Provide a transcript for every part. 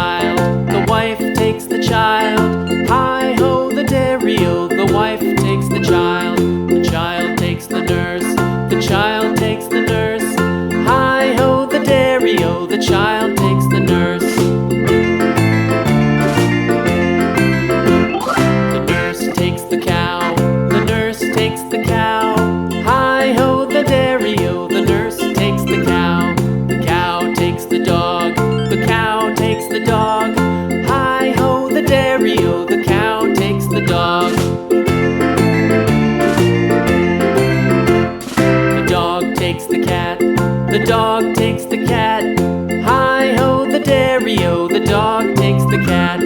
child, the wife takes the child. Hi-ho, the dairy-o, the wife takes the child. The child takes the nurse, the child takes the nurse. Hi-ho, the dairy-o, the child takes the nurse. The nurse takes the cow, the nurse takes the cow. Hi-ho, the dairy-o, the nurse takes the cow. The cow takes the dog, the cow takes the dog. Hi-ho, the dairy-o, the cow takes the dog. The dog takes the cat, the dog takes the cat. Hi-ho, the dairy-o, the dog takes the cat.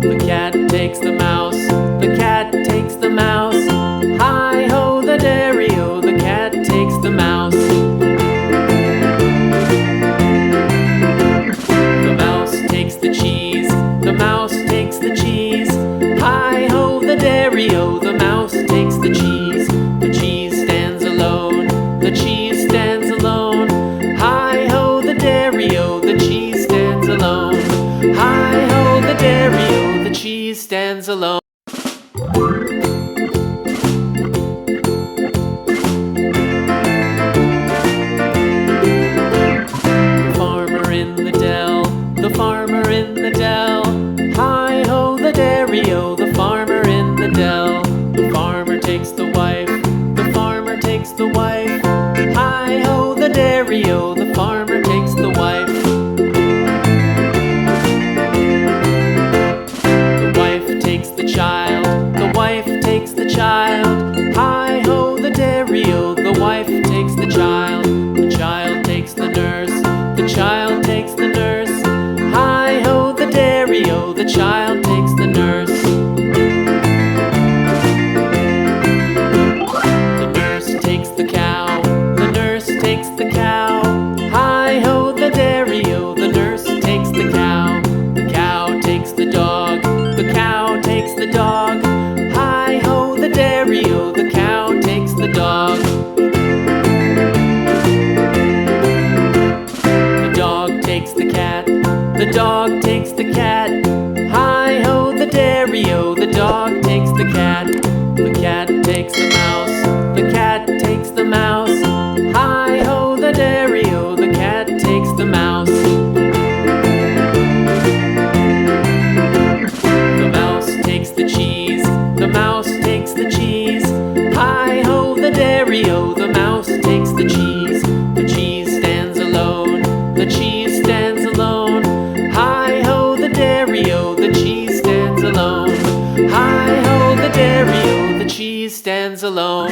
The cat takes the mouse, the cat takes the mouse. Hi-ho, the dairy-o, the cat takes the mouse. The mouse takes the cheese, the mouse takes the cheese. Hi-ho, the dairy-o, the mouse takes the cheese. The cheese stands alone, the cheese stands alone. Hi-ho, the dairy-o, the cheese stands alone. Hi-ho, the dairy-o, the cheese stands alone. The farmer in the dell, the farmer in the dell. Hi-ho, the dairy-o, the farmer in the dell. The farmer takes the wife, the farmer takes the wife. Hi-ho, the dairy-o, the farmer takes the wife. The wife takes the child, the wife takes the child. Hi-ho, the dairy-o, the wife takes the child. The child takes the nurse, the child takes the nurse. Hi-ho, the dairy-o, the child takes the nurse. The nurse takes the cow, the nurse takes the cow. Hi-ho, the dairy-o, the nurse takes the cow. The cow takes the dog, the cow takes the dog. Hi-ho, the dairy-o, the cow takes the dog. The dog takes the cat, the dog takes the cat. Hi-ho, the dairy-o, the dog takes the cat. The cat takes the mouse, the cat takes the mouse. Hi-ho, the dairy-o, the cat takes the mouse. The mouse takes the cheese, the mouse takes the cheese. Hi-ho, the dairy-o, the mouse takes the cheese. The cheese stands alone, the cheese stands alone. Hi-ho, the dairy-o, the cheese stands alone. Hi-ho, the dairy-o, the cheese stands alone.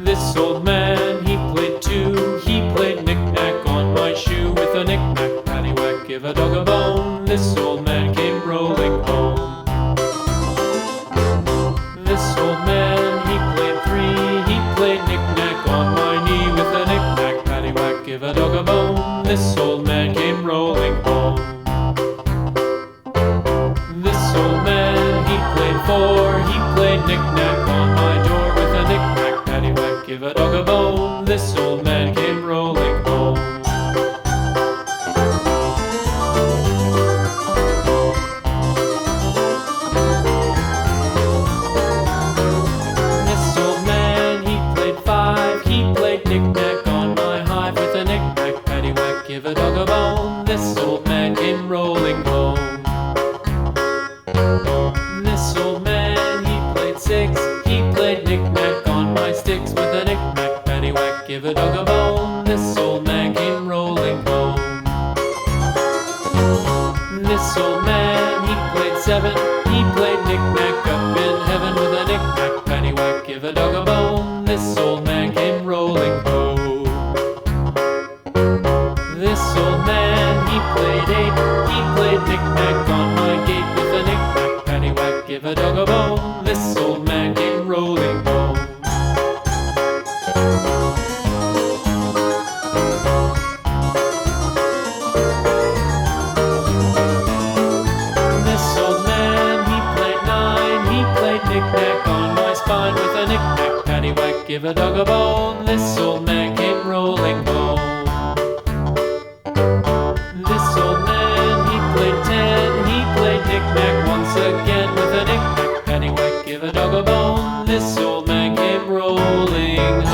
This old man, he played too. He played knick-knack on my shoe. With a knick-knack, paddywhack, give a dog a bone. This old man came rolling home. This old man, he played three. He played knick-knack on my knee. With a knick-knack, paddywhack, give a dog a bone. This old man came rolling home. This old man, he played four. He played knick-knack on my door. With a knick-knack, paddywhack, give a dog a bone. This old man came rolling home. This old man, he played five. He played knick-knack on my hive. With a knick-knack, paddywhack, give a dog a bone. This old man came rolling home. This old man, he played six. He played knick-knack on my sticks. With a knick-knack, paddywhack, give a dog a bone. This old man came rolling home. This old man, he played seven. He played knick-knack up in heaven. With a knick-knack, paddywhack, give a dog a bone. This old man came rolling home. This old man, he played eight. He played knick-knack on my gate. With a knick-knack, paddywhack, give a dog a bone. This old man came rolling home. This old man, he played nine. He played knick-knack on my spine. With a knick-knack, paddywhack, give a dog a bone. This old man came rolling home. This old man, he played ten. He played knick-knack once again. With a knick-knack, paddywhack, give a dog a bone. This old man came rolling